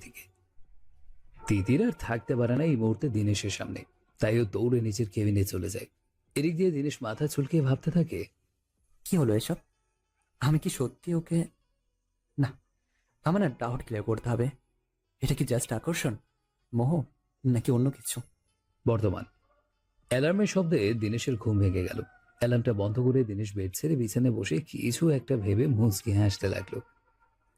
দিকে তিতির আর থাকতে পারে না এই মুহূর্তে দিনেশের সামনে, তাই ও দৌড়ে নিজের কেবিনে চলে যায়। এদিক দিয়ে দিনেশ মাথা চুলকে ভাবতে থাকে, কি হলো এসব? আমি কি সত্যি ওকে? না, আমার না ডাউট ক্লিয়ার করতে হবে। এটা কি জাস্ট আকর্ষণ, মোহ, নাকি অন্য কিছু? বর্তমান অ্যালার্মের শব্দে দিনেশের ঘুম ভেঙে গেল। অ্যালার্মটা বন্ধ করে দিনেশ বেড ছেড়ে বিছানায় বসে কিছু একটা ভেবে মুচকি হাসতে লাগলো।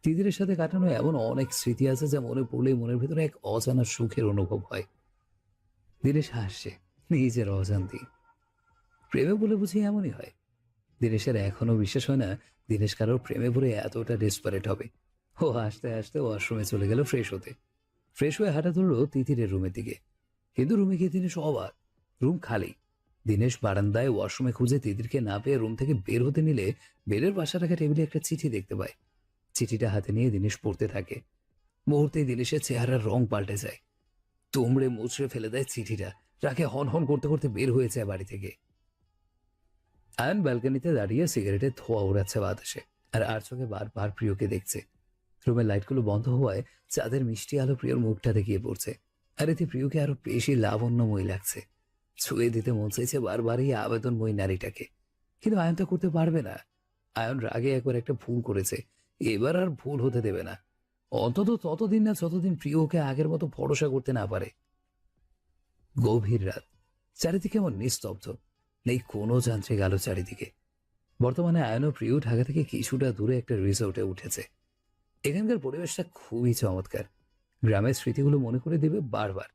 তিতিরের সাথে কাটানো এমন অনেক স্মৃতি আছে যা মনে পড়লেই মনের ভেতরে এক অজানা সুখের অনুভব হয়। দিনেশ হাসছে নিজের অজান্তি। প্রেমে বলে বুঝি এমনই হয়। দিনেশের এখনো বিশ্বাস হয় না দিনেশ কারোর প্রেমে পড়ে এতটা ডেসপারেট হবে। ও হাসতে হাসতে ওয়াশরুমে চলে গেল ফ্রেশ হতে। ফ্রেশ হয়ে হাঁটা ধরলো তিতিরের রুমের দিকে, কিন্তু রুমে গিয়ে দিনেশ অবাক, রুম খালি। দিনেশ বারান্দায় ওয়াশরুমে খুঁজে তিতিরকে না পেয়ে রুম থেকে বের হতে নিলে বেডের পাশে রাখা টেবিলে একটা চিঠি দেখতে পায়। চিঠিটা হাতে নিয়ে দিনেশ পড়তে থাকে। মুহূর্তেই দিনেশের চেহারার রং পাল্টে যায়। তোমড়ে মুচড়ে ফেলে দেয় চিঠিটা, রাখে হন হন করতে করতে বের হয়ে যায় বাড়ি থেকে। আয়ন ব্যালকনিতে দাঁড়িয়ে সিগারেটের ধোঁয়া উড়াচ্ছে বাতাসে, আর চোখে বারবার প্রিয়কে দেখছে। রুমের লাইটগুলো বন্ধ হওয়ায় চাঁদের মিষ্টি আলো প্রিয়র মুখটা দেখিয়ে পড়ছে, আর এতে প্রিয়কে আরো বেশি লাবণ্যময়ী লাগছে। ছুঁয়ে দিতে মন চাইছে বারবার এই আবেদনময়ী নারীটাকে, কিন্তু আয়ন তা করতে পারবে না। আয়ন রাগে একবার একটা ভুল করেছে, এবার আর ভুল হতে দেবে না। অন্তত ততদিন না যতদিন প্রিয়কে আগের মতো ভরসা করতে না পারে। গভীর রাত, চারিদিকে এমন নিস্তব্ধ, নেই কোনো যান্ত্রিক আলো চারিদিকে। বর্তমানে আয়ন ও প্রিয় ঢাকা থেকে কিছুটা দূরে একটা রিসোর্টে উঠেছে। এখানকার পরিবেশটা খুবই চমৎকার, গ্রামের স্মৃতিগুলো মনে করে দেবে বারবার।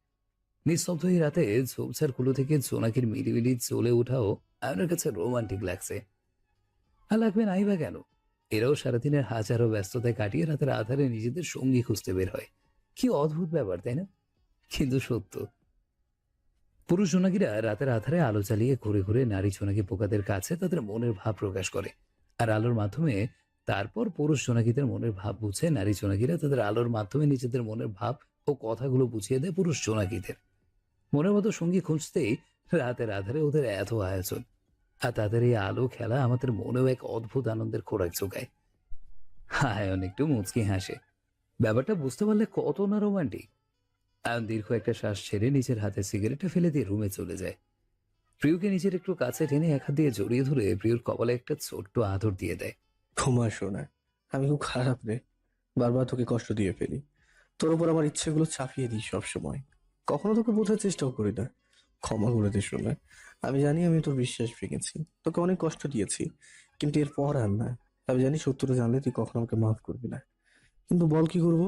নিস্তব্ধ এই রাতে ঝোপঝাড় গুলো থেকে জোনাকির মিলিমিলি চলে ওঠাও আয়নের কাছে রোমান্টিক লাগছে। আর লাগবে নাই বা কেন, এরাও সারাদিনের হাজারো ব্যস্ততায় কাটিয়ে রাতের আধারে নিজেদের সঙ্গী খুঁজতে বের হয়। কি অদ্ভুত ব্যাপার, তাই না? কিন্তু সত্য। পুরুষ জোনাকিরা রাতের আধারে আলো জ্বালিয়ে ঘুরে ঘুরে নারী জোনাকি পোকাদের কাছে তাদের মনের ভাব প্রকাশ করে, আর আলোর মাধ্যমে তারপর পুরুষ জোনাকিদের মনের ভাব বুঝে নারী জোনাকিরা তাদের আলোর মাধ্যমে নিজেদের মনের ভাব ও কথাগুলো বুঝিয়ে দেয় পুরুষ জোনাকিদের। মনের মতো সঙ্গী খুঁজতেই রাতের আধারে ওদের এত আয়োজন, আর তাদের এই আলো খেলা আমাদের মনেও এক অদ্ভুত আনন্দের খোরাক জোগায়। আয়ন একটু মুচকি হাসে। ব্যাপারটা বুঝতে পারলে কত না রোমান্টিক। আয়ন দীর্ঘ একটা শ্বাস ছেড়ে নিজের হাতে সিগারেটটা ফেলে দিয়ে রুমে চলে যায়। প্রিয়কে নিজের একটু কাছে টেনে এক হাত দিয়ে জড়িয়ে ধরে প্রিয়র কপালে একটা ছোট্ট আদর দিয়ে দেয়। ঘুমা শোনা, আমি খুব খারাপ রে, বারবার তোকে কষ্ট দিয়ে ফেলি। তোর উপর আমার ইচ্ছেগুলো চাপিয়ে দিই সব সময়, কখনো তোকে বোঝার চেষ্টাও করি না। ক্ষমা করে দে শোনা, আমি জানি আমি তোর বিশ্বাস ভেঙেছি, তোকে অনেক কষ্ট দিয়েছি, কিন্তু এরপর আর না। আমি জানি সত্যটা জানলে তুই কখনো আমাকে মাফ করবি না, কিন্তু বল কি করবো?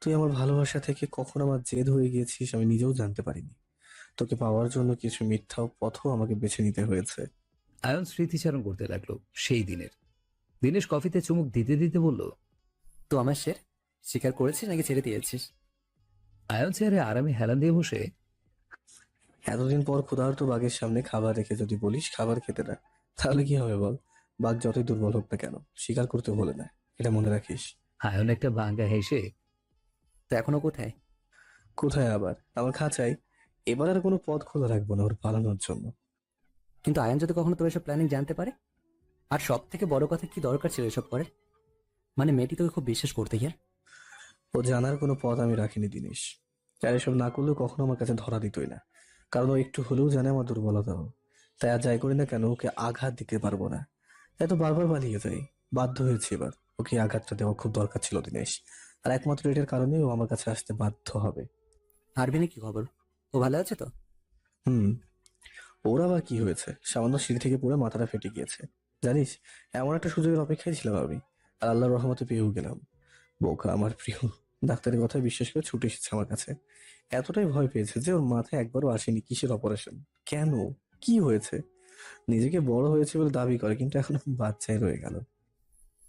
তুই আমার ভালোবাসা থেকে কখন আমার জেদ হয়ে গিয়েছিস আমি নিজেও জানতে পারিনি। তোকে পাওয়ার জন্য কিছু মিথ্যা পথও আমাকে বেছে নিতে হয়েছে। আয়ন স্মৃতিচারণ করতে লাগলো সেই দিনের। দিনেশ কফিতে চুমুক দিতে দিতে বলল, তো আমার স্বীকার করেছিস নাকি ছেড়ে দিয়েছিস? আয়ন চেয়ারে আরামে হেলান দিয়ে বসে, এতদিন পর ক্ষুধার্ত বাঘের সামনে খাবার রেখে যদি বলিস খাবার খেতে না, তাহলে কি হবে বল? বাঘ যতই দুর্বল হোক না কেন, স্বীকার করতে বলে না, এটা মনে রাখিস। আয়ন একটা ভাঙ্গা হেসে, তো এখনো কোথায়? কোথায় আবার? আমার খাঁচাই। এবার আর কোনো পথ খোলা রাখবো না ওর পালানোর জন্য। কিন্তু আয়ান যদি কখনো তোর এসব প্ল্যানিং জানতে পারে? আর সব থেকে বড় কথা, কি দরকার ছিল এসব করে? মানে মেয়েটি তোকে খুব বিশ্বাস করতে গিয়ে। ও জানার কোনো পথ আমি রাখিনি দিনেশ, আর এসব না করলেও কখনো আমার কাছে ধরা দিতই না, কারণ ও একটু হলেও জানে আমার দুর্বলতাও। তাই আর যাই করি না কেন ওকে আঘাত দিতে পারবো না, এত বারবার পালিয়ে যাই। বাধ্য হয়েছে এবার, ওকে আঘাতটা দেওয়া খুব দরকার ছিল দিনেশ, আর একমাত্র এটার কারণে ও আমার কাছে আসতে বাধ্য হবে। আরবিনের কি খবর? ও ভালো আছে তো? হুম। ওর আবার কি হয়েছে? সামান্য সিঁড়ি থেকে পড়ে মাথাটা ফেটে গিয়েছে। জানিস, এমন একটা সুযোগের অপেক্ষায় ছিলাম আমি, আর আল্লাহর রহমতে পেয়েও গেলাম। বোকা আমার প্রিয়, ডাক্তারের কথা বিশ্বাস করে ছুটে এসেছে আমার কাছে। এতটাই ভয় পেয়েছে যে ওর মাথায় একবারও আসেনি কিসের অপারেশন, কেন, কি হয়েছে। নিজেকে বড় হয়েছে বলে দাবি করে, কিন্তু এখন বাচ্চাই রয়ে গেল।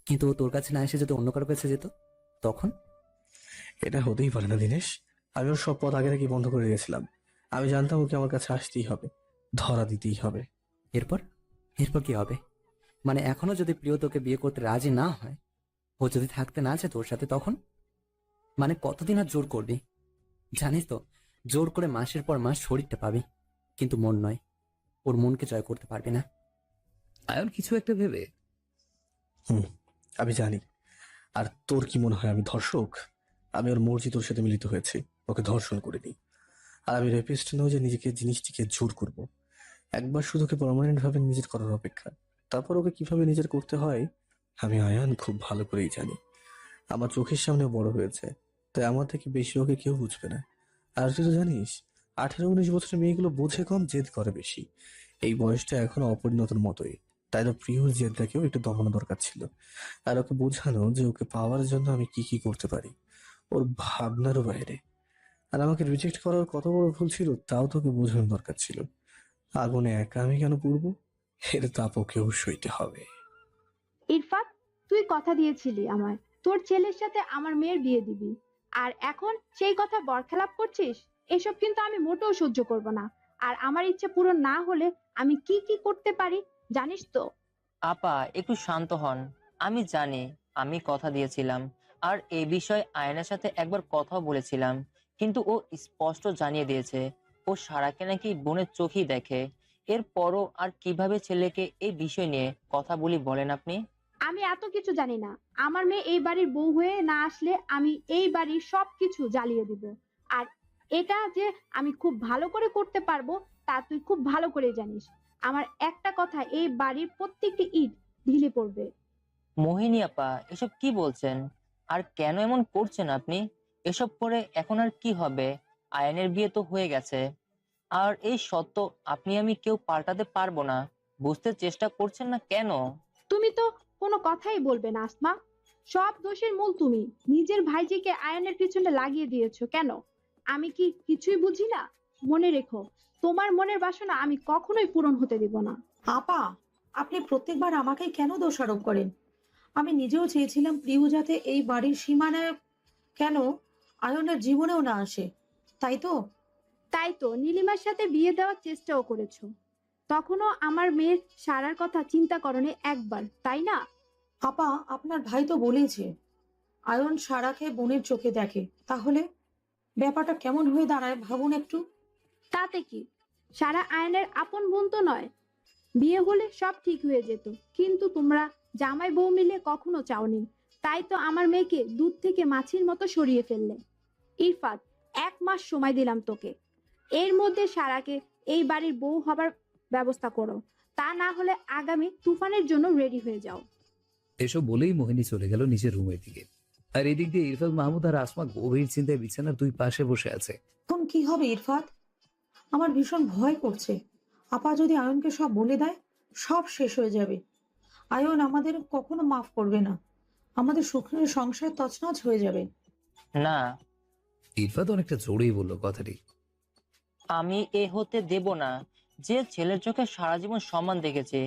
কিন্তু ও তোর কাছে না এসে যদি অন্য কারো কাছে যেত, তখন? এটা হতেই পারে না দিনেশ, আমি ওর সব পথ আগে থেকে বন্ধ করে দিয়েছিলাম। আমি জানতাম ওকে আমার কাছে আসতেই হবে, ধরা দিতেই হবে। এরপর এরপর কি হবে? মানে এখনো যদি প্রিয় তোকে বিয়ে করতে রাজি না হয়, ও যদি থাকতে না চায় তোর সাথে, তখন? মানে কতদিন আর জোর করবি? জানিস তো, জোর করে মাসের পর মাস শরীরটা পাবি, কিন্তু মন নয়। ওর মনকে জয় করতে পারবি না। আয়ন কিছু একটা ভেবে, হুম, আমি জানি। আর তোর কি মনে হয় আমি ধর্ষক? আমি ওর মর্জি তোর সাথে মিলিত হয়েছি, ওকে ধর্ষণ করিনি। আর আমি রেপিস্ট নই যে নিজেকে জিনিসটিকে জোর করব। একবার শুধু ওকে পার্মানেন্ট ভাবে নিজের করার অপেক্ষা। তারপর ওকে কিভাবে নিজের করতে হয় আমি আয়ান খুব ভালো করেই জানি। আমার চোখের সামনে বড় হয়েছে, তাই আমার থেকে বেশি ওকে কেউ বুঝবে না। আর তুই তো জানিস, 18-19 বছরের মেয়েগুলো বোঝে কম, জেদ করে বেশি। এই বয়সটা এখনো অপরিণতর মতোই। তাই তো প্রিয়র জেদটাকেও একটু দমানো দরকার ছিল। আর ওকে বোঝানো যে ওকে পাওয়ার জন্য আমি কি কি করতে পারি, ওর ভাবনারও বাইরে। আর আমাকে রিজেক্ট করার কত বড় ভুল ছিল তাও তোকে বোঝানো দরকার ছিল। আগুনে একা আমি কেন পুড়বো, এর তাপ ওকেও সইতে হবে। ইরফাত, তুই কথা দিয়েছিলি আমায় তোর ছেলের সাথে আমার মেয়ের বিয়ে দিবি, আর এখন সেই কথা বরখেলাপ করছিস। এসব কিন্তু আমি মোটেও সহ্য করব না। আর আমার ইচ্ছে পূরণ না হলে আমি কি কি করতে পারি জানিস তো। আপা একটু শান্ত হন। আমি জানি আমি কথা দিয়েছিলাম, আর এই বিষয়ে আয়নার সাথে একবার কথাও বলেছিলাম, কিন্তু ও স্পষ্ট জানিয়ে দিয়েছে ও সারাকে নাকি বোনের চোখেই দেখে। এরপরও আর কিভাবে ছেলেকে এই বিষয় নিয়ে কথা বলি বলেন আপনি? আমি এত কিছু জানি না। আমার মেয়ে এই বাড়ির বউ হয়ে না আসলে আমি এই বাড়ির সবকিছু জ্বালিয়ে দিব। আর এটা যে আমি খুব ভালো করে করতে পারবো তা তুই খুব ভালো করে জানিস। আমার একটা কথা, এই বাড়ির প্রত্যেকটি ইট ঢিলে পড়বে। মোহিনী আপা এসব কি বলছেন? আর কেন এমন করছেন আপনি? এসব করে এখন আর কি হবে? আয়নের বিয়ে তো হয়ে গেছে। আর এই সত্য আপনি আমি কেউ পাল্টাতে পারবো না। বুঝতে চেষ্টা করছেন না কেন? তুমি তো কোনো কথাই বলবে না আসমা। সব দোষের মূল তুমি। নিজের ভাইজিকে আয়নের পিছনে লাগিয়ে দিয়েছো কেন? আমি কি কিছুই বুঝি না? মনে রেখো, তোমার মনের বাসনা আমি কখনোই পূরণ হতে দেব না। আপা, আপনি প্রত্যেকবার আমাকেই কেন দোষারোপ করেন? আমি নিজেও চেয়েছিলাম প্রিয় যাতে এই বাড়ির সীমানায় কেন আয়নের জীবনেও না আসে, তাই তো? তাই তো নীলিমার সাথে বিয়ে দেওয়ার চেষ্টাও করেছো। তখনও আমার মেয়ের সারার কথা চিন্তা করনি একবার, তাই না? আপা, আপনার ভাই তো বলেছে আয়ন সারাকে বোনের চোখে দেখে, তাহলে ব্যাপারটা কেমন হয়ে দাঁড়ায় ভাবুন একটু। তাতে কি? সারা আয়নের আপন বোন তো নয়। বিয়ে হলে সব ঠিক হয়ে যেত, কিন্তু তোমরা জামাই বউ মিলে কখনো চাওনি। তাই তো আমার মেয়েকে দুধ থেকে মাছির মতো সরিয়ে ফেললে। ইরফাত, 1 মাস সময় দিলাম তোকে। এর মধ্যে সারাকে এই বাড়ির বউ হবার ব্যবস্থা করো। তা না হলে আগামী তুফানের জন্য রেডি হয়ে যাও। এসব বলেই মোহিনী চলে গেল নিজের রুমের দিকে। আর এদিক দিয়ে ইরফান মাহমুদ আর আসমা গভীর চিন্তায় বিছানার দুই পাশে বসে আছে। এখন কি হবে ইরফাত? আমার ভীষণ ভয় করছে। আপা যদি আয়নকে সব বলে দেয়, সব শেষ হয়ে যাবে। আয়ন আমাদের কখনো মাফ করবে না। আমাদের সুখের সংসার তছনছ হয়ে যাবে। না, ইরফাত অনেকটা জোরেই বলল কথাটি। আমি এ হতে দেব না। যে ছেলের চোখে সারা জীবন সম্মান দেখেছে,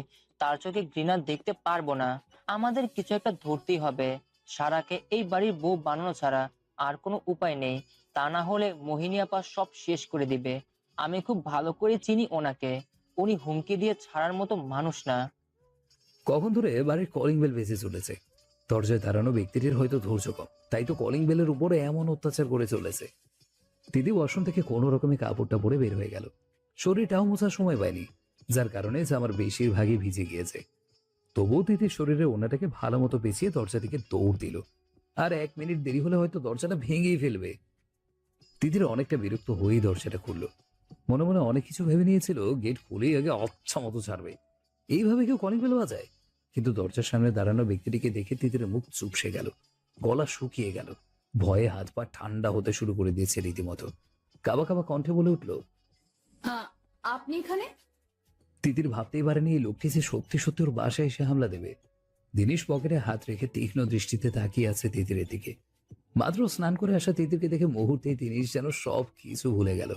তার চোখে ঘৃণা দেখতে পারবো না। আমাদের কিছু একটা ধরতেই হবে। সারাকে এই বাড়ির বউ বানানো ছাড়া আর কোনো উপায় নেই। তা না হলে মোহিনী আপা সব শেষ করে দিবে। আমি খুব ভালো করে চিনি ওনাকে। উনি হুমকি দিয়ে ছাড়ার মতো মানুষ না। কখন ধরে বাড়ির কলিং বেল বেজে চলেছে। দরজায় দাঁড়ানো ব্যক্তিটির হয়তো ধৈর্য কম, তাই তো কলিং বেলের উপরে এমন অত্যাচার করে চলেছে। দিদি ওয়াশরুম থেকে কোনো রকমে কাপড়টা পরে বের হয়ে গেল। শরীরটাও মোছার সময় পায়নি, যার কারণে জামার বেশিরভাগই ভিজে গিয়েছে। তবুও দিদির শরীরে ওনাটাকে ভালো মতো পেঁচিয়ে দরজা দিকে দৌড় দিল। আর 1 মিনিট দেরি হলে হয়তো দরজাটা ভেঙেই ফেলবে। দিদির অনেকটা বিরক্ত হয়েই দরজাটা খুললো। মনে মনে অনেক কিছু ভেবে নিয়েছিল, গেট খুলেই আগে আচ্ছা মতো ছাড়বে। এইভাবে কেউ কলিং বেল বাজায়? কিন্তু দরজার সামনে দাঁড়ানো ব্যক্তিটিকে দেখে তিতির মুখ চুপসে গেল, গলা শুকিয়ে গেল। ভয়ে হাত পা ঠান্ডা হতে শুরু করে দিয়েছে রীতিমতো। কাবা কাবা কণ্ঠে বলে উঠল, আপনি এখানে? তিতির ভাবতেই পারেনি এই লোকটি যে সত্যি সত্যি ওর বাসায় এসে হামলা দেবে। দিনেশ পকেটে হাত রেখে তীক্ষ্ণ দৃষ্টিতে তাকিয়ে আছে তিতিরের দিকে। মাত্র স্নান করে আসা তিতিরকে দেখে মুহূর্তেই দিনেশ যেন সব কিছু ভুলে গেল।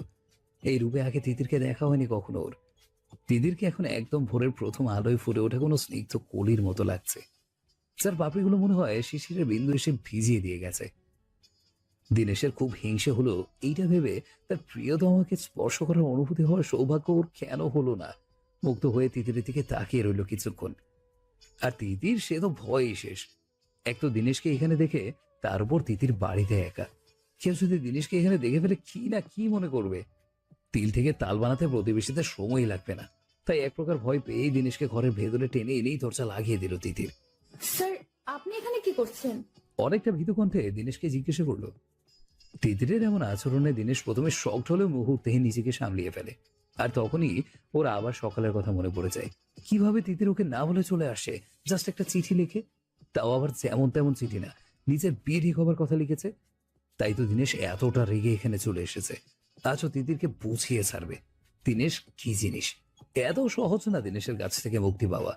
এই রূপে আগে তিতিরকে দেখা হয়নি কখনো ওর। তিতিরকে এখন একদম ভোরের প্রথম আলোয় ফুটে ওঠা কোনো স্নিগ্ধ কলির মতো লাগছে, যার পাপড়িগুলো মনে হয় শিশিরের বিন্দু এসে ভিজিয়ে দিয়ে গেছে। দিনেশের খুব হিংসে হলো এইটা ভেবে, তার প্রিয়তমাকে স্পর্শ করার অনুভূতি হওয়ার সৌভাগ্য ওর কেন হলো না। মুগ্ধ হয়ে তিতিরের দিকে তাকিয়ে রইল কিছুক্ষণ। আর তিতির সে তো ভয়ই শেষ। এক তো দিনেশকে এখানে দেখে, তার উপর তিতির বাড়িতে একা। কেউ যদি দিনেশকে এখানে দেখে ফেলে কি না কি মনে করবে। তিল থেকে তাল বানাতে প্রতিবেশীদের সময় লাগবে না। তাই এক প্রকার ভয় পেয়েই দিনেশকে ঘরের ভেতরে টেনে এনেই দরজা লাগিয়ে দিল তিতির। স্যার, আপনি এখানে কি করছেন? অনেকটা ভীতু কণ্ঠে দিনেশকে জিজ্ঞাসা করলো। তিতিরের এমন আচরণে দিনেশ প্রথমে শকড হলেও মুহূর্তেই নিজেকে সামলিয়ে ফেলে। আর তখনই ওর আবার সকালের কথা মনে পড়ে যায়। কিভাবে তিতির ওকে না বলে চলে আসে, জাস্ট একটা চিঠি লিখে, তাও আবার যেমন তেমন চিঠি না, নিজের বিয়ে ঠিক হবার কথা লিখেছে। তাই তো দিনেশ এতটা রেগে এখানে চলে এসেছে। আজও তিতিরকে বুঝিয়ে ছাড়বে। দিনেশ কি জিনিস, এত সহজ না দিনেশের কাছ থেকে মুক্তি পাওয়া।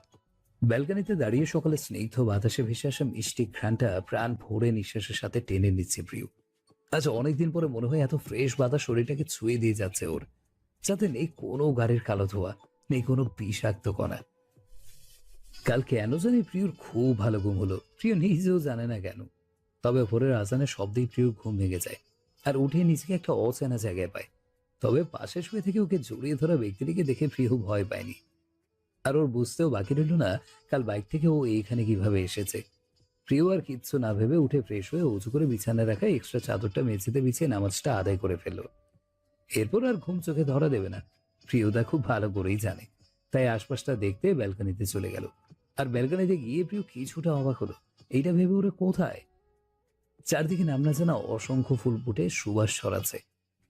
ব্যালকানিতে দাঁড়িয়ে সকালে স্নিগ্ধ বাতাসে ভেসে আসা মিষ্টি ঘ্রাণটা প্রাণ ভরে নিঃশ্বাসের সাথে টেনে নিচ্ছে প্রিয়। আজ অনেকদিন পরে মনে হয় এত ফ্রেশ বাতাস শরীরটাকে ছুঁয়ে দিয়ে যাচ্ছে ওর, যাতে নেই কোনো গাড়ির কালো ধোয়া, নেই কোনো বিষাক্ত কণা। কাল কেন জানি প্রিয়র খুব ভালো ঘুম হলো, প্রিয় নিজেও জানে না কেন। তবে ভোরের আজানের শব্দেই প্রিয়র ঘুম ভেঙে যায়, আর উঠে নিজেকে একটা অচেনা জায়গায় পায়। তবে পাশে শুয়ে থেকে ওকে জড়িয়ে ধরা ব্যক্তিটিকে দেখে প্রিয় ভয় পায়নি। আর ওর বুঝতেও বাকি রইল না কাল বাইক থেকে ও এইখানে কিভাবে এসেছে। প্রিয় আর কিচ্ছু না ভেবে উঠে ফ্রেশ হয়ে উঁচু করে বিছানায় রাখা এক্সট্রা চাদরটা মেঝেতে বিছিয়ে নামাজটা আদায় করে ফেলল। এরপর আর ঘুম চোখে ধরা দেবে না, প্রিয়দা খুব ভালো করেই জানে। তাই আশপাশটা দেখতে ব্যালকনিতে চলে গেল। আর ব্যালকনিতে গিয়ে প্রিয় কিছুটা অবাক হলো। এইটা ভেবে ওরা কোথায়? চারদিকে নামনা জানা অসংখ্য ফুল ফুটে সুবাস ছড়াচ্ছে,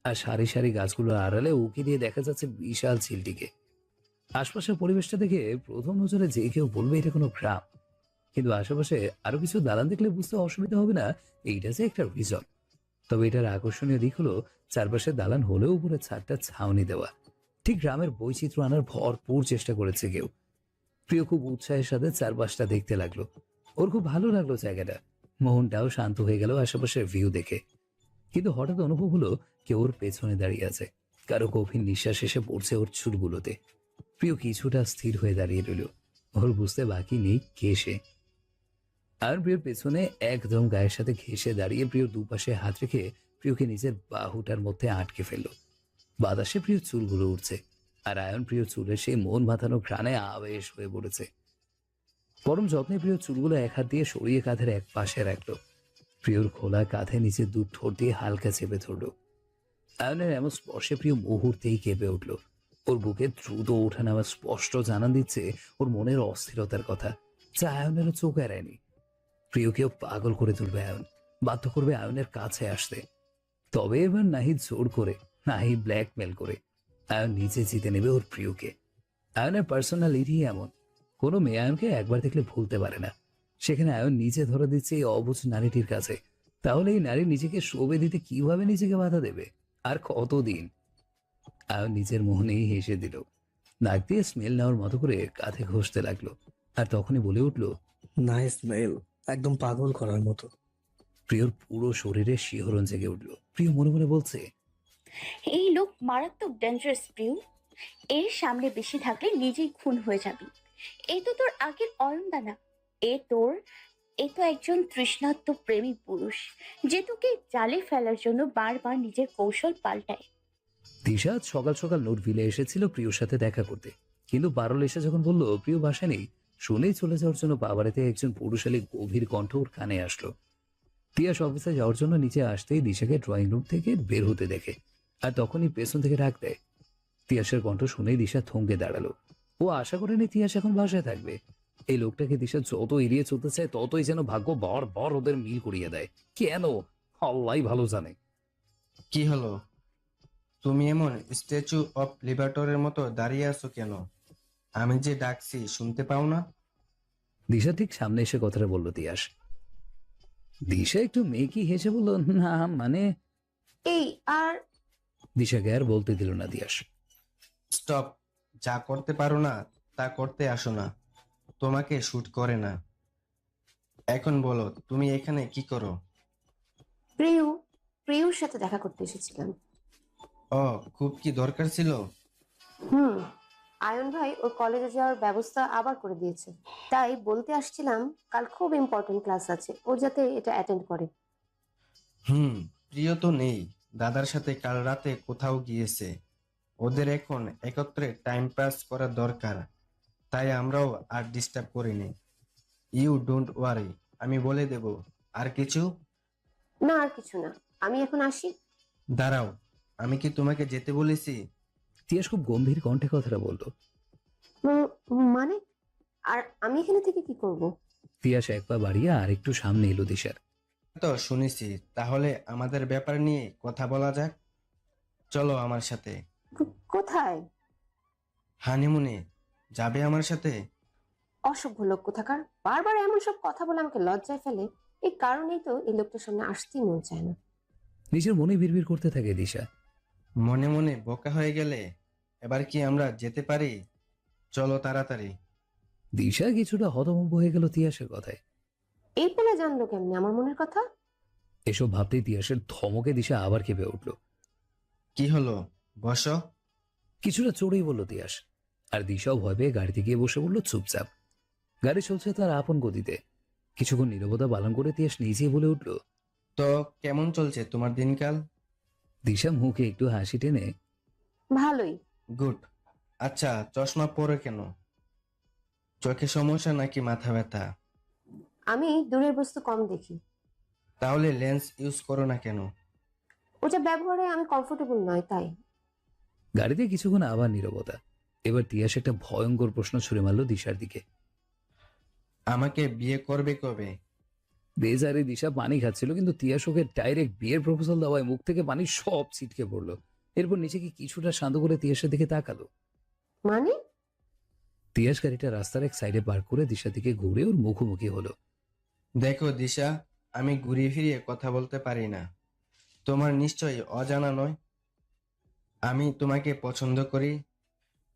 আর সারি সারি গাছগুলোর আড়ালে উকি দিয়ে দেখা যাচ্ছে বিশাল ঝিলটিকে। আশপাশের পরিবেশটা দেখে প্রথম নজরে যে কেউ বলবে এটা কোনো গ্রাম, কিন্তু আশেপাশে আরো কিছু দালান দেখলে বুঝতে অসুবিধা হবে না এইটা যে একটা রিসর্ট। তবে এটার আকর্ষণীয় দিক হলো চারপাশে দালান হলেও উপরে ছাদটা ছাউনি দেওয়া। ঠিক গ্রামের বৈচিত্র্য আনার ভরপুর চেষ্টা করেছে কেউ। প্রিয় খুব উৎসাহের সাথে চারপাশটা দেখতে লাগলো। ওর খুব ভালো লাগলো জায়গাটা। মনটাও শান্ত হয়ে গেল আশেপাশের ভিউ দেখে। কিন্তু হঠাৎ অনুভব হলো কেউ ওর পেছনে দাঁড়িয়ে আছে। কারো গভীর নিঃশ্বাস এসে পড়ছে ওর চুলগুলোতে। প্রিয় কিছুটা স্থির হয়ে দাঁড়িয়ে রইল। ওর বুঝতে বাকি নেই কে সে। আর প্রিয়র পেছনে একদম গায়ের সাথে ঘেঁষে দাঁড়িয়ে প্রিয়র দুপাশে হাত রেখে প্রিয়কে নিজের বাহুটার মধ্যে আটকে ফেলল। বাতাসে প্রিয় চুলগুলো উঠছে, আর আয়ন প্রিয় চুলের সেই মন মাথানো ঘ্রাণে আবেশ হয়ে পড়েছে। পরম যত্নে প্রিয় চুলগুলো এক হাত দিয়ে সরিয়ে কাঁধের এক পাশে রাখলো। প্রিয়র খোলা কাঁধে নিচে দু ঠোঁট দিয়ে হালকা চেপে ধরল। আয়নের এমন স্পর্শে প্রিয় মুহূর্তেই কেঁপে উঠল। ওর বুকে দ্রুত ওঠানামা স্পষ্ট জানান দিচ্ছে ওর মনের অস্থিরতার কথা, যা আয়নেরও চোখ এড়ায়নি। প্রিয়কেও পাগল করে তুলবে আয়ন, বাধ্য করবে আয়নের কাছে আসতে। তবে এবার নাহি জোর করে, নাহি ব্ল্যাকমেল করে আয়ন নিজে জিতে নেবে ওর প্রিয়কে। আয়নের পার্সোনালিটি এমন, কোনো মেয়ে আয়নকে একবার দেখলে ভুলতে পারে না। সেখানে আয়ন নিজে ধরা দিচ্ছে এই অবুঝ নারীটির কাছে। তাহলে এই নারী নিজেকে শোভে দিতে কিভাবে নিজেকে বাধা দেবে? আর কতদিন? আয়ন নিজের মনেই হেসে দিল। নাক দিয়ে স্মেল নেওয়ার মতো করে কাঁধে ঘষতে লাগলো। আর তখনই বলে উঠল, নাইস স্মেল, একদম পাগল করার মতো। প্রিয়র পুরো শরীরে শিহরণ জেগে উঠল। প্রিয় মনে মনে বলছে, এই লোক মারাত্মক ডেঞ্জারাস প্রিয়। এর সামনে বেশি থাকলে নিজেই খুন হয়ে যাবি। এই তো তোর আগের অয়নদানা। এ তো একজন তৃষ্ণার্ত প্রেমী পুরুষ, যে তোকে জালে ফেলার জন্য বারবার নিজের কৌশল পাল্টায়। দিশা আজ সকাল সকাল নোটভিলে এসেছিল প্রিয়র সাথে দেখা করতে, কিন্তু পারল এসে যখন বলল প্রিয় বাসায় নেই, শুনেই চলে যাওয়ার জন্য বাবারেতে একজন পুরুষালী গভীর কণ্ঠ ওর কানে আসলো। তিয়াস অফিসে যাওয়ার জন্য নিচে আসতেই দিশাকে ড্রয়িং রুম থেকে বের হতে দেখে, আর তখনই পেছন থেকে ডাক দেয়। তিয়াসের কণ্ঠ শুনেই দিশা থমকে দাঁড়ালো। ও আশা করেনি তিয়াস এখন বাসায় থাকবে। এই লোকটাকে দিশা যত এড়িয়ে চলতে চায় ততই যেন ভাগ্য বর ওদের মিল করিয়ে দেয়। কেন? আল্লাহই ভালো জানে। কি হলো? তুমি এমন স্ট্যাচু অফ লিবার্টরের মতো দাঁড়িয়ে আছো কেন? আমি যে ডাকছি শুনতে পাও না? দিশা ঠিক সামনে এসে কথাটা বলল তিয়াস। দিশা একটু মেকি হেসে বলল, না মানে। এই আর দিশাকে আর বলতে দিল না তিয়াস। স্টপ! যা করতে পারো না তা করতে আসো না, তোমাকে শুট করে না। এখন বলো, তুমি এখানে কি করো? প্রিয়র সাথে দেখা করতে এসেছিলাম। ও, খুব কি দরকার ছিল? আয়ন ভাই ওর কলেজে যাওয়ার ব্যবস্থা আবার করে দিয়েছে, তাই বলতে আসছিলাম কাল খুব ইম্পর্টেন্ট ক্লাস আছে, ও যাতে এটা অ্যাটেন্ড করে। প্রিয় তো নেই, দাদার সাথে কাল রাতে কোথাও গিয়েছে। ওদের এখন একত্রে টাইম পাস করা দরকার, তাই আমরাও আর ডিস্টার্ব করিনি। ইউ ডোন্ট ওয়ারি, আমি বলে দেব। আর কিছু? না, আর কিছু না, আমি এখন আসি। দাঁড়াও, আমি কি তোমাকে যেতে বলেছি? তিয়াস খুব গম্ভীর কণ্ঠে কথাটা বলল। মানে, আর আমি এখানে থেকে কি করব? তিয়াস এক পা বাড়িয়ে আর একটু সামনে এলো দিশার। তো শুনেছি, তাহলে আমাদের ব্যাপার নিয়ে কথা বলা যাক। চলো আমার সাথে। কোথায়? হানিমুনে যাবে আমার সাথে? অসভ্য লোক কোথাকার, বারবার এমন সব কথা বলে আমাকে লজ্জায় ফেলে। এই কারণেই তো এই লোকটার সামনে আসতেই মন চায় না। নিজের মনে বিড়বিড় করতে থাকে দিশা। মনে মনে বোকা হয়ে গেলে এবার কি আমরা যেতে পারি? চলো তাড়াতাড়ি। দিশা কিছুটা হতভম্ব হয়ে গেল তিয়াসের কথায়। এই পোলা জানলো কেমনে আমার মনের কথা? এসব ভাবতেই তিয়াসের ধমকে দিশা আবার কেঁপে উঠল। কি হলো, বসো। কিছুটা চড়েই বলল তিয়াস। আর দিশাও ভয় পেয়ে গাড়িতে গিয়ে বসে পড়ল চুপচাপ। গাড়ি চলছে তার আপন গতিতে। কিছুক্ষণ নীরবতা পালন করে তিয়াস নিজেই বলে উঠল, তো কেমন চলছে তোমার দিনকাল? দিশা মুখে একটু হাসি টেনে, ভালোই। গুড। আচ্ছা, চশমা পরে কেন? চোখে সমস্যা নাকি মাথা ব্যথা? আমি দূরের বস্তু কম দেখি। তাহলে লেন্স ইউজ করো না কেন? ওটা ব্যবহারে আমি কমফোর্টেবল নয়, তাই। গাড়িতে কিছুক্ষণ আবার নীরবতা। এবার তিয়াস একটা ভয়ঙ্কর প্রশ্ন ছুড়ে মারল দিশার দিকে। আমাকে বিয়ে করবে কবে? বেজারে দিশা পানি খাচ্ছিল, কিন্তু তিয়াস ওকে ডাইরেক্ট বিয়ের প্রপোজাল দেওয়ায় মুখ থেকে পানি সব ছিটকে পড়লো। এরপর নিজেকে কিছুটা শান্ত করে তিয়াসের দিকে তাকালো। মানে? তিয়াস গাড়িটা রাস্তার এক সাইডে পার্ক করে দিশার দিকে ঘুরে ওর মুখোমুখি হলো। দেখো দিশা, আমি ঘুরিয়ে ফিরিয়ে কথা বলতে পারি না। তোমার নিশ্চয়ই অজানা নয় আমি তোমাকে পছন্দ করি।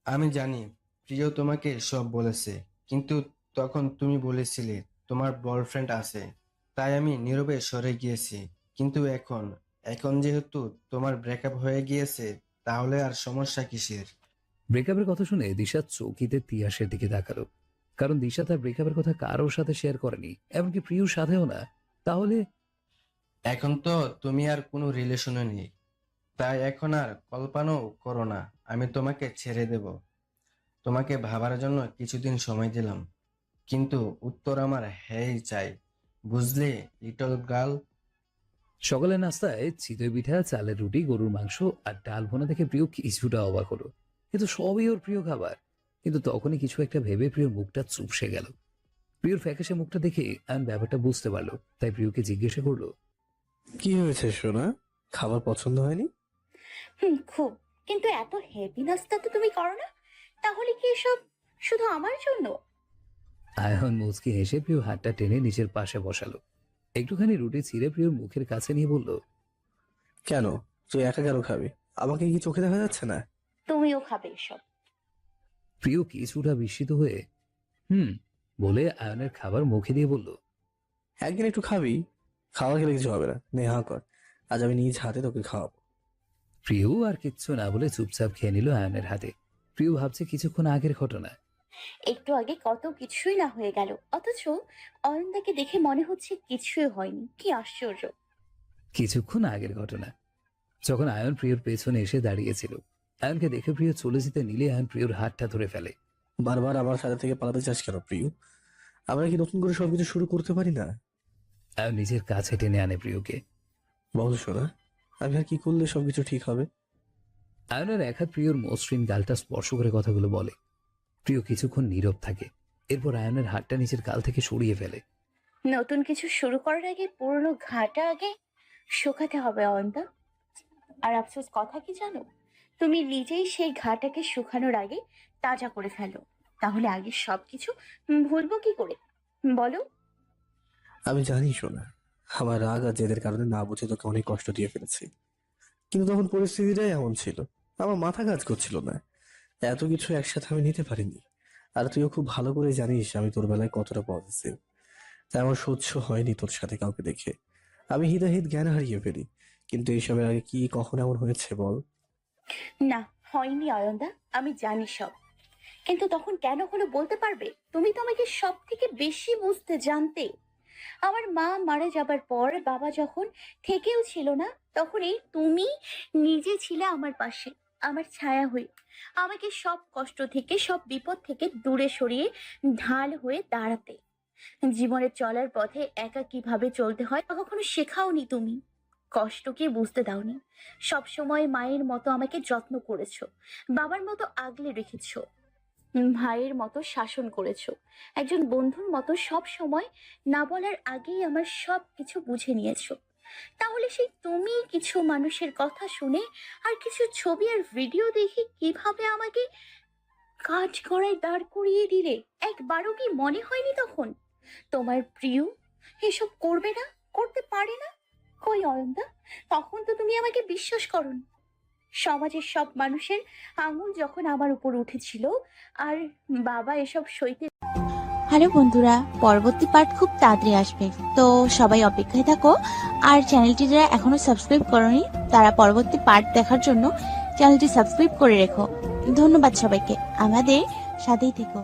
আমি জানি প্রিয় তোমাকে সব বলেছে, কিন্তু তখন তুমি বলেছিলে তোমার বয়ফ্রেন্ড আছে, তাই আমি নীরবে সরে গিয়েছি। কিন্তু এখন এখন যেহেতু তোমার ব্রেকআপ হয়ে গিয়েছে, তাহলে আর সমস্যা কিসের? ব্রেকআপের কথা শুনে দিশা চৌকিতে তিয়াসের দিকে তাকালো। কারণ দিশা তার ব্রেকআপের কথা কারোর সাথে শেয়ার করেনি, এমনকি প্রিয়র সাথেও না। তাহলে এখন তো তুমি আর কোনো রিলেশনে নেই, তাই এখন আর কল্পনাও করো না আমি তোমাকে ছেড়ে দেব। তোমাকে ভাবার জন্য কিছুদিন সময় দিলাম, কিন্তু উত্তর আমার হ্যাঁই চাই, বুঝলে লিটল গার্ল? সকালের নাস্তায় চিতই পিঠা, চালের রুটি, গরুর মাংস আর ডাল ভুনা দেখে প্রিয় কিছুটা অবাক হলো। কিন্তু সবই ওর প্রিয় খাবার। কিন্তু তখনই কিছু একটা ভেবে প্রিয়র মুখটা চুপসে গেল। প্রিয়র ফ্যাকাশে মুখটা দেখে আমি ব্যাপারটা বুঝতে পারলো, তাই প্রিয়কে জিজ্ঞাসা করলো, কি হয়েছে সোনা? খাবার পছন্দ হয়নি? খুব। কিন্তু এত হেভি নাস্তা তো তুমি করো না, তাহলে কি এসব শুধু আমার জন্য? আয়ন মুচকি হেসে প্রিয় হাতটা টেনে নিজের পাশে বসালো। একটুখানি রুটি ছিঁড়ে প্রিয়র মুখের কাছে নিয়ে বলল, কেন, তুই একা কেন খাবি? আমাকে কি চোখে দেখা যাচ্ছে না? তুমিও খাবে এসব? প্রিয় কিছুটা বিস্মিত হয়ে বলে আয়নের খাবার মুখে দিয়ে বলল, একদিন একটু খাবি। খাওয়া খেলে কিছু হবে না, নে হা কর। আজ আমি নিজ হাতে তোকে খাওয়াবো। প্রিয় আর কিচ্ছু না বলে চুপচাপ খেয়ে নিল আয়নের হাতে। প্রিয় ভাবছে কিছুক্ষণ আগের ঘটনা। একটু আগে কত কিছুই না হয়ে গেল, অথচ অয়নদাকে দেখে মনে হচ্ছে কিছুই হয়নি। কি আশ্চর্য! কিছুক্ষণ আগের ঘটনা, যখন আয়ন প্রিয়র পেছনে এসে দাঁড়িয়েছিল। আয়নকে দেখে প্রিয় চলে যেতে নিলে আয়ন প্রিয়র হাতটা ধরে ফেলে। বারবার আমার সাথে থেকে পালাতে চাস কেন প্রিয়? আমরা কি নতুন করে সবকিছু শুরু করতে পারি না? আয়ন নিজের কাছে টেনে আনে প্রিয়কে। বল সোনা, আমি আর কি করলে সবকিছু ঠিক হবে? আয়নের এক হাত প্রিয়র মসৃণ গালটা স্পর্শ করে কথাগুলো বলে। প্রিয় কিছুক্ষণ নীরব থাকে। এরপর আয়নের হাতটা নিচের গাল থেকে সরিয়ে ফেলে। নতুন কিছু শুরু করার আগে পুরনো ঘাটা আগে শুকাতে হবে অয়নদা। আর আফসোস কথা কি জানো, তুমি নিজেই সেই ঘাটাকে শুকানোর আগে তাজা করে ফেলো। তাহলে আগে সবকিছু ভুলবো কি করে বলো? আমি জানি সোনা, আমার রাগ আর জেদের কারণে না বুঝে তোকে অনেক কষ্ট দিয়ে ফেলেছি। কিন্তু তখন পরিস্থিতিটাই এমন ছিল, আমার মাথা কাজ করছিল না। এত কিছু একসাথে আমি নিতে পারিনি। আর তুইও খুব ভালো করে জানিস আমি তোর বেলায় কতটা পজিটিভ। তাই আমার সহ্য হয়নি তোর সাথে কাউকে দেখে। আমি হিতাহিত জ্ঞান হারিয়ে ফেলি। কিন্তু এইসবের আগে কি কখন এমন হয়েছে বল? না, হয়নি অয়নদা, আমি জানি সব। কিন্তু তখন কেন হলো বলতে পারবে? তুমি তো আমাকে সব থেকে বেশি বুঝতে জানতে। আমার মা মারা যাবার পর বাবা যখন থেকেও ছিল না, তখন এই তুমি নিজে ছিলে আমার পাশে, আমার ছায়া হয়ে, আমাকে সব কষ্ট থেকে, সব বিপদ থেকে দূরে সরিয়ে ঢাল হয়ে দাঁড়াতে। জীবনে চলার পথে একা কিভাবে চলতে হয় তা কখনো শেখাওনি তুমি। কষ্টকে বুঝতে দাওনি। সব সময় মায়ের মতো আমাকে যত্ন করেছো, বাবার মতো আগলে রেখেছো। ভাইয়ের মতো শাসন করেছো, একজন বন্ধুর মতো সব সময় না বলার আগেই আমার সব কিছু বুঝে নিয়েছো। তাহলে সেই তুমি কিছু মানুষের কথা শুনে আর কিছু ছবি আর ভিডিও দেখে কিভাবে আমাকে কাজ করায় দাঁড় করিয়ে দিলে, একবারও কি মনে হয়নি তখন তোমার প্রিয় এসব করবে না, করতে পারে না? কই অয়নদা, তখন তো তুমি আমাকে বিশ্বাস করোনি। সমাজের সব মানুষের আঙুল যখন আমার উপর উঠেছিল আর বাবা এসব সইতে। হ্যালো বন্ধুরা, পরবর্তী পার্ট খুব তাড়াতাড়ি আসবে, তো সবাই অপেক্ষায় থাকো। আর চ্যানেলটি যারা এখনো সাবস্ক্রাইব করনি তারা পরবর্তী পার্ট দেখার জন্য চ্যানেলটি সাবস্ক্রাইব করে রেখো। ধন্যবাদ সবাইকে, আমাদের সাথেই থেকো।